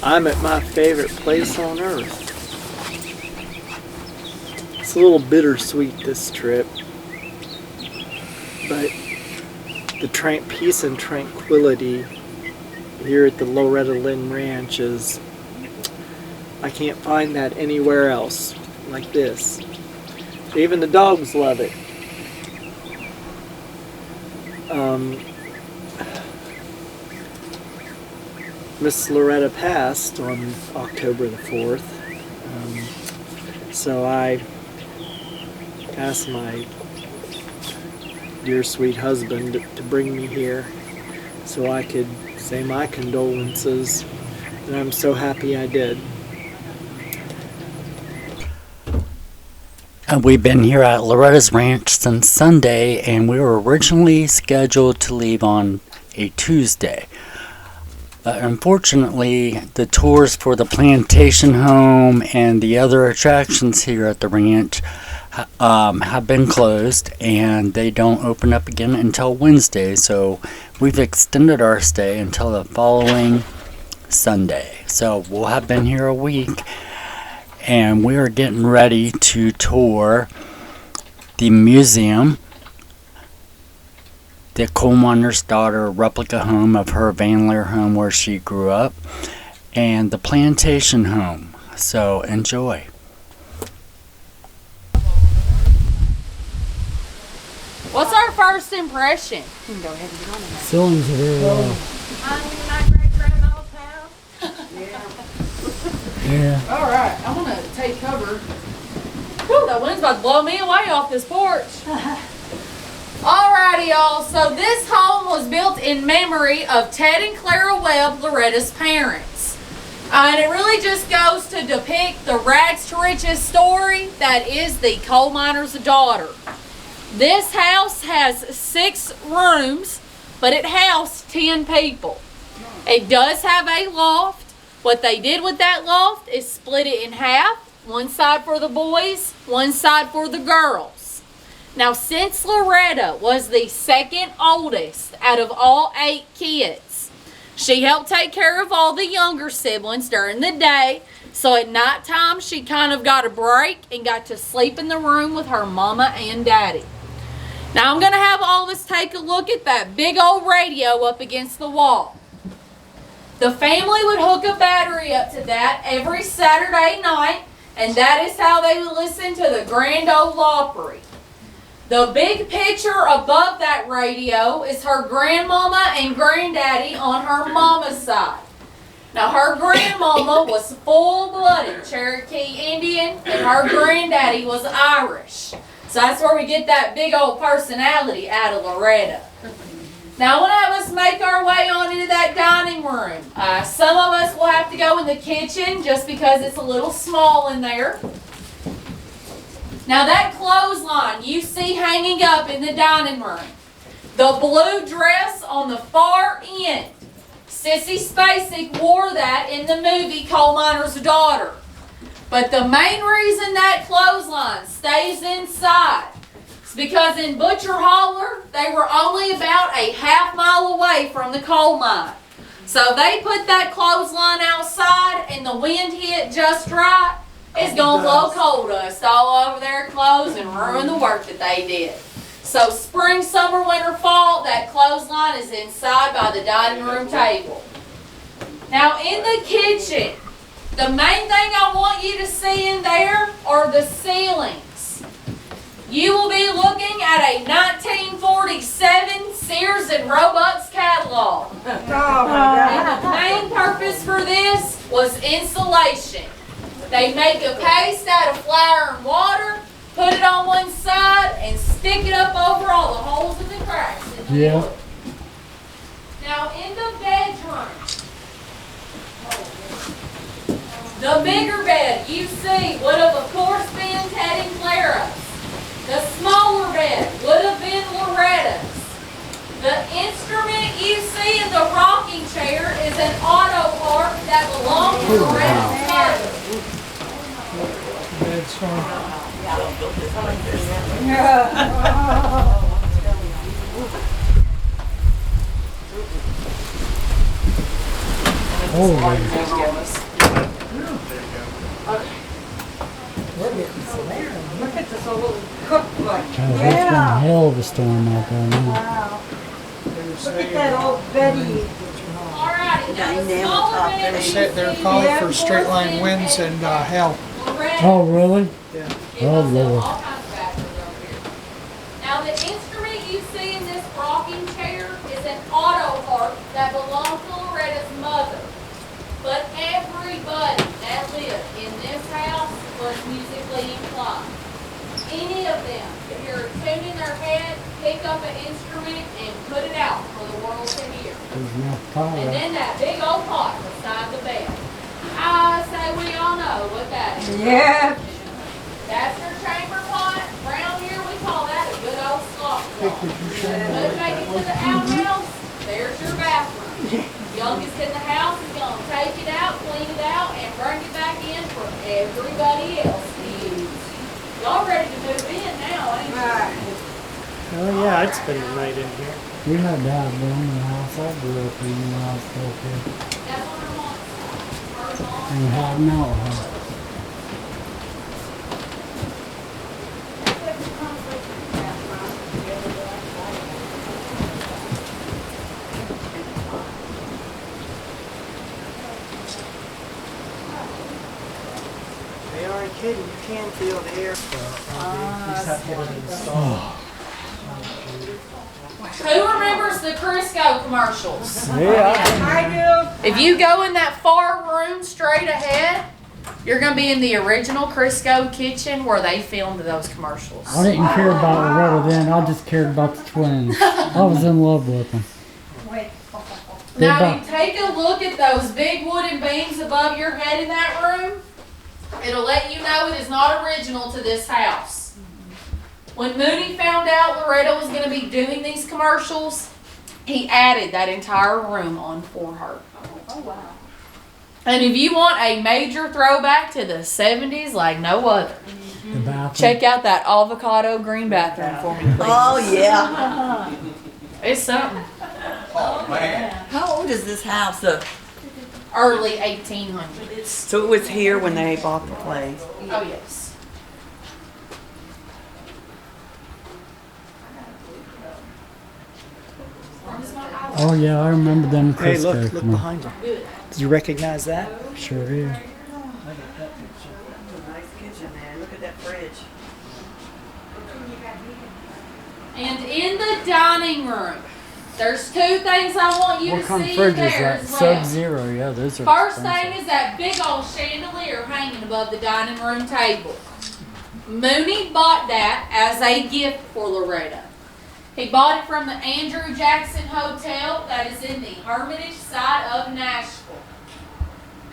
I'm at my favorite place on earth. It's a little bittersweet this trip, but the peace and tranquility here at the Loretta Lynn Ranch is, I can't find that anywhere else like this. Even the dogs love it. Miss Loretta passed on October the 4th, so I asked my dear sweet husband to bring me here so I could say my condolences, and I'm so happy I did. We've been here at Loretta's Ranch since Sunday, and we were originally scheduled to leave on a Tuesday. But unfortunately, the tours for the plantation home and the other attractions here at the ranch have been closed, and they don't open up again until Wednesday. So we've extended our stay until the following Sunday. So we'll have been here a week, and we are getting ready to tour the museum, the coal miner's daughter replica home of her Van Leer home where she grew up, and the plantation home. So enjoy. What's our first impression? You can go ahead and get on it. Ceilings are very low. I'm in my great-grandma's house. Yeah. All right, I want to take cover. Whew, that wind's about to blow me away off this porch. Alrighty, y'all. So this home was built in memory of Ted and Clara Webb, Loretta's parents. And it really just goes to depict the rags to riches story that is the coal miner's daughter. This house has 6 rooms, but it housed 10 people. It does have a loft. What they did with that loft is split it in half. One side for the boys, one side for the girls. Now, since Loretta was the second oldest out of all 8 kids, she helped take care of all the younger siblings during the day. So at nighttime, she kind of got a break and got to sleep in the room with her mama and daddy. Now, I'm going to have all of us take a look at that big old radio up against the wall. The family would hook a battery up to that every Saturday night, and that is how they would listen to the Grand Ole Opry. The big picture above that radio is her grandmama and granddaddy on her mama's side. Now, her grandmama was full-blooded Cherokee Indian, and her granddaddy was Irish. So that's where we get that big old personality out of Loretta. Now, I want to have us make our way on into that dining room. Some of us will have to go in the kitchen just because it's a little small in there. Now, that clothesline you see hanging up in the dining room, the blue dress on the far end, Sissy Spacek wore that in the movie Coal Miner's Daughter. But the main reason that clothesline stays inside is because in Butcher Holler, they were only about a half mile away from the coal mine. So they put that clothesline outside and the wind hit just right. It's going to blow coal dust all over their clothes and ruin the work that they did. So spring, summer, winter, fall, that clothesline is inside by the dining room table. Now in the kitchen, the main thing I want you to see in there are the ceilings. You will be looking at a 1947 Sears and Roebuck's catalog. And the main purpose for this was insulation. They make a paste out of flour and water, put it on one side, and stick it up over all the holes and the cracks in the wood. Now in the bedroom, the bigger bed you see would have of course been Ted and Clara's. The smaller bed would have been Loretta's. The instrument you see in the rocking chair is an auto part that belonged to Loretta's mother. Holy. Look at this old little cookbook. It's been a hell of a storm out there now. Wow. Look at that old Betty. Alrighty, now the smaller bed They're calling for straight line winds and hail. Oh, really? Yeah. Oh, Lord. All kinds of bathrooms over here. Now the instrument you see in this rocking chair is an auto harp that belonged to Loretta's mother. But everybody that lived in this house was musically inclined. Any of them could hear a tune in their head, pick up an instrument, and put it out for the world to hear. And then that big old pot beside the bed. I say we all know what that is. Yeah. That's your chamber pot. Around here we call that a good old slop pot. Let's make it to the outhouse. There's your bathroom. Youngest in the house is going to take it out, clean it out, and bring it back in for everybody else to use. Y'all ready to move in now, ain't you? Right. Oh yeah, I'd spend the night in here. We had to have one in the house I grew up in when I was still here. That's what I want. And we had an outhouse. They aren't kidding. You can feel the air. You just have to get it installed. Who remembers the Crisco commercials? Yeah. I If you go in that far room straight ahead, you're going to be in the original Crisco kitchen where they filmed those commercials. I didn't care about Loretta then. I just cared about the twins. I was in love with them. do. Wait. Now, if you take a look at those big wooden beams above your head in that room, it'll let you know it is not original to this house. When Mooney found out Loretta was going to be doing these commercials, he added that entire room on for her. Oh, wow. And if you want a major throwback to the 70s like no other, The bathroom. check out that avocado green bathroom for me, please. Oh, yeah. It's something. How old is this house? Early 1800s. So it was here when they bought the place. Oh, yes. Oh yeah, I remember them Hey, Crisco look commercials. behind you. Did you recognize that? Sure is. Nice kitchen there. Look at that fridge. And in the dining room, there's two things I want you What to kind of see fridge there is that? as well. Sub-Zero, yeah, those are First expensive. thing is that big old chandelier hanging above the dining room table. Mooney bought that as a gift for Loretta. He bought it from the Andrew Jackson Hotel that is in the Hermitage side of Nashville.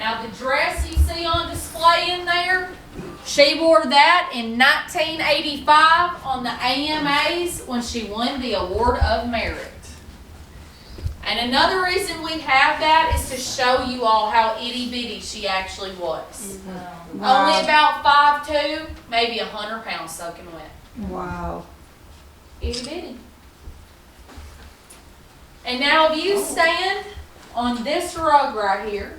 Now the dress you see on display in there, she wore that in 1985 on the AMAs when she won the Award of Merit. And another reason we have that is to show you all how itty bitty she actually was. Only about 5'2", maybe 100 pounds soaking wet. Wow. Itty bitty. And now if you stand on this rug right here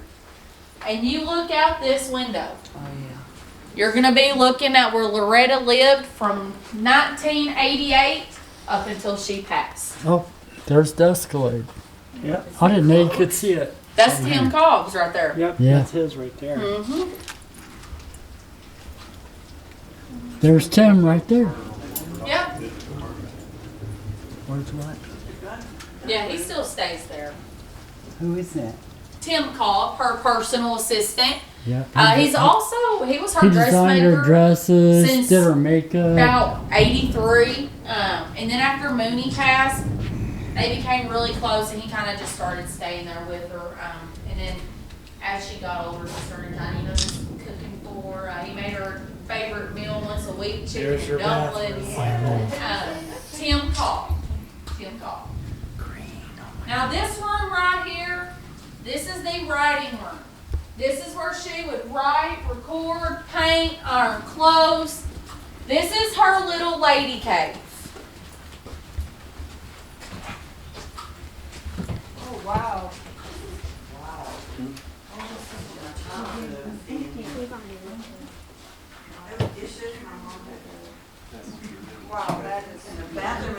and you look out this window, Oh, yeah. you're going to be looking at where Loretta lived from 1988 up until she passed. Oh, there's the Escalade. Yep. I didn't know you could see it. That's Tim Cobbs right there. Yep. Yeah. That's his right there. Mm-hmm. There's Tim right there. Yep. Where's what? Yeah, he still stays there. Who is that? Tim Cobb, her personal assistant. Yeah. He was her He designed her dressmaker dresses, since did her makeup. about 83. And then after Mooney passed, they became really close and he kind of just started staying there with her. And then as she got older, she started kind of, just cooking for her. He made her favorite meal once a week, chicken There's and your dumplings. Tim Cobb. Tim Cobb. Now this room right here, this is the writing room. This is where she would write, record, paint, iron clothes. This is her little lady cave. Oh, wow.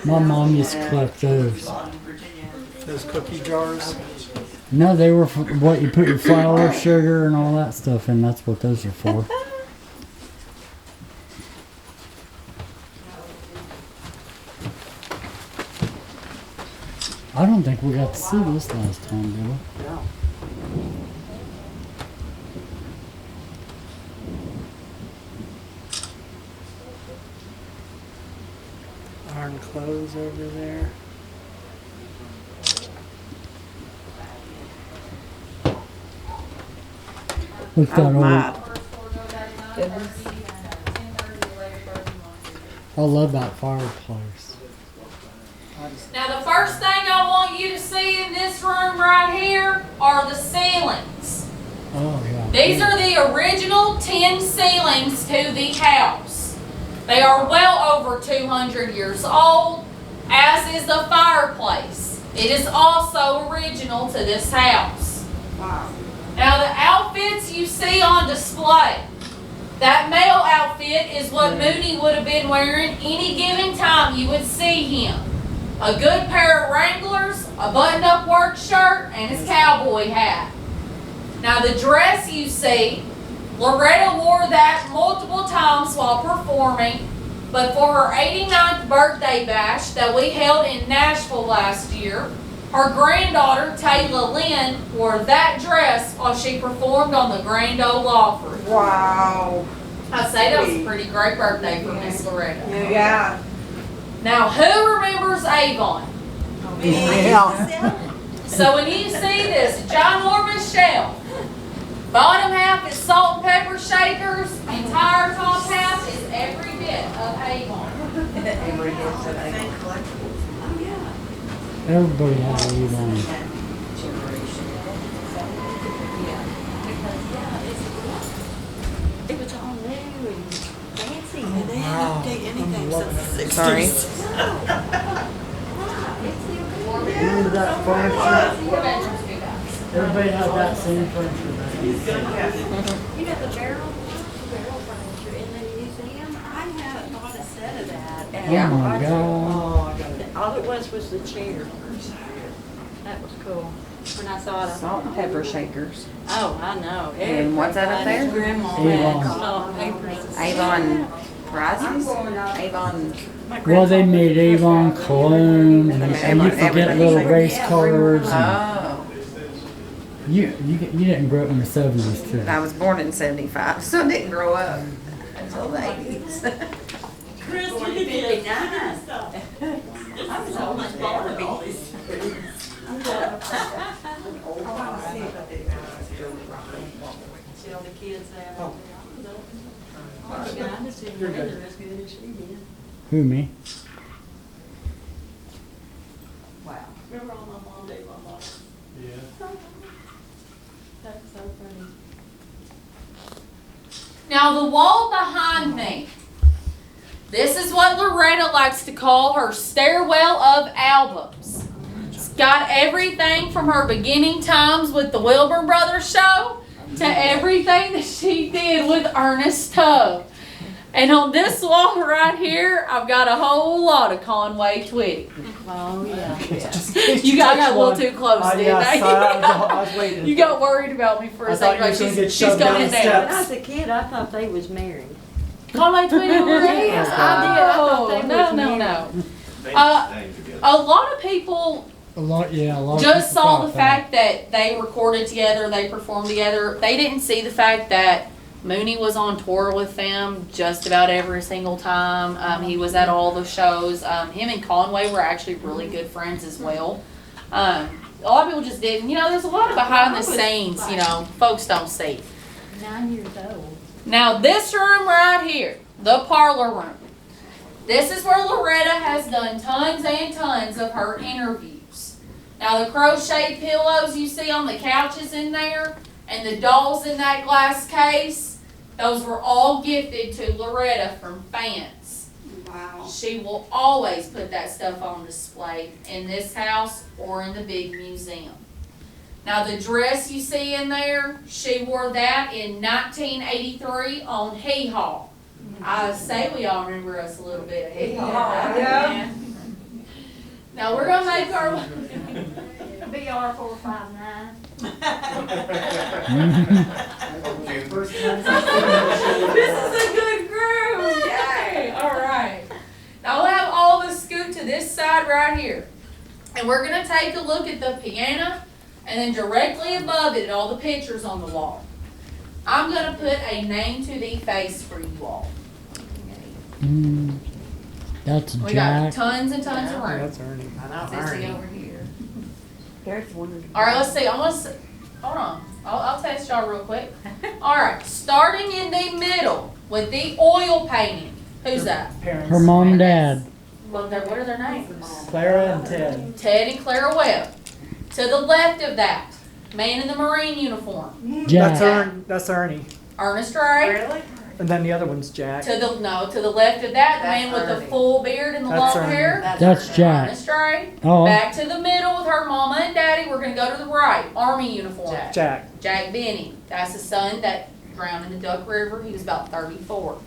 My mom used to collect those. Those cookie jars. No, they were for what you put your flour, sugar, and all that stuff in. That's what those are for. I don't think we got to see this last time, did we? No. Iron clothes over there. Look at that old. I love that fireplace. Now the first thing I want you to see in this room right here are the ceilings. Oh yeah. These are the original tin ceilings to the house. They are well over 200 years old, as is the fireplace. It is also original to this house. Wow. Now the outfits you see on display, that male outfit is what Mooney would have been wearing any given time you would see him. A good pair of Wranglers, a buttoned-up work shirt, and his cowboy hat. Now the dress you see, Loretta wore that multiple times while performing, but for her 89th birthday bash that we held in Nashville last year, her granddaughter, Loretta Lynn, wore that dress while she performed on the Grand Ole Opry. Wow. I'd say that was a pretty great birthday for Miss Loretta. Yeah. Now, who remembers Avon? Yeah. So when you see this ginormous shelf, bottom half is salt and pepper shakers, entire top half is every bit of Avon. Everybody had a lead on. It was all new and fancy. They didn't update anything since the 60s. Sorry. Remember that furniture? Everybody had that same furniture back in the day. You know the barrel furniture in the museum? I haven't bought a set of that. And Oh my God. all it was the chair. That was cool. When I saw it, I Salt thought, and pepper shakers. oh, I know. And what's that up there? Grandma Avon. had salt and pepper. Avon prizes? Avon. Well, they made Avon cologne, and you could get little race cars. And Oh. you didn't grow up in the 70s too. I was born in 75, so I didn't grow up until the 80s. Chris, look at really nice. I was almost Barbie. See all the kids there. Oh. I just didn't read her as good as she did. Who, me? Wow. Remember all my mom did my mom? Yeah. That's so funny. Now the wall behind me, this is what Loretta likes to call her stairwell of albums. It's got everything from her beginning times with the Wilburn Brothers show to everything that she did with Ernest Tubb. And on this wall right here, I've got a whole lot of Conway Twitty. Oh, yeah. You got a little too close, didn't yes, I? I was waiting. You got worried about me for a I thought second. you were gonna get She's shoved down going the in steps. When I was a kid, I thought they was married. Conway Twitty over there? Yes, I did. I thought they No, was no, married. no. A lot of people A lot of just people saw thought the fact that they recorded together, they performed together. They didn't see the fact that Mooney was on tour with them just about every single time. He was at all the shows. Him and Conway were actually really good friends as well. A lot of people just didn't. There's a lot of behind the scenes, folks don't see. 9 years old. Now this room right here, the parlor room. This is where Loretta has done tons and tons of her interviews. Now the crochet pillows you see on the couches in there and the dolls in that glass case, those were all gifted to Loretta from fans. Wow. She will always put that stuff on display in this house or in the big museum. Now the dress you see in there, she wore that in 1983 on Hee Haw. I say we all remember us a little bit of Hee Haw. Yeah. Now we're gonna make our. BR 459. This is a good groove. Yay! All right. Now we'll have all of us scoot to this side right here, and we're gonna take a look at the piano, and then directly above it, all the pictures on the wall. I'm gonna put a name to the face for you all. That's We got Jack. tons and tons of room. That's Ernie. Sissy over here. There's one. All right, let's see. Hold on. I'll test y'all real quick. All right, starting in the middle with the oil painting. Who's that? Parents. Her mom and dad. What are their names? Clara and Ted. Ted and Clara Webb. To the left of that, man in the Marine uniform. Jack. That's Ernie. Ernest Ray. Really? And then the other one's Jack. To the left of that, the man That's with the Ernie. full beard and the That's long Ernie. hair. That's Ernie. Jack. Ernest Ray. Oh, Back to the middle with her mama and daddy. We're gonna go to the right. Army uniform. Jack. Jack. Jack Benny. That's the son that drowned in the Duck River. He was about 34.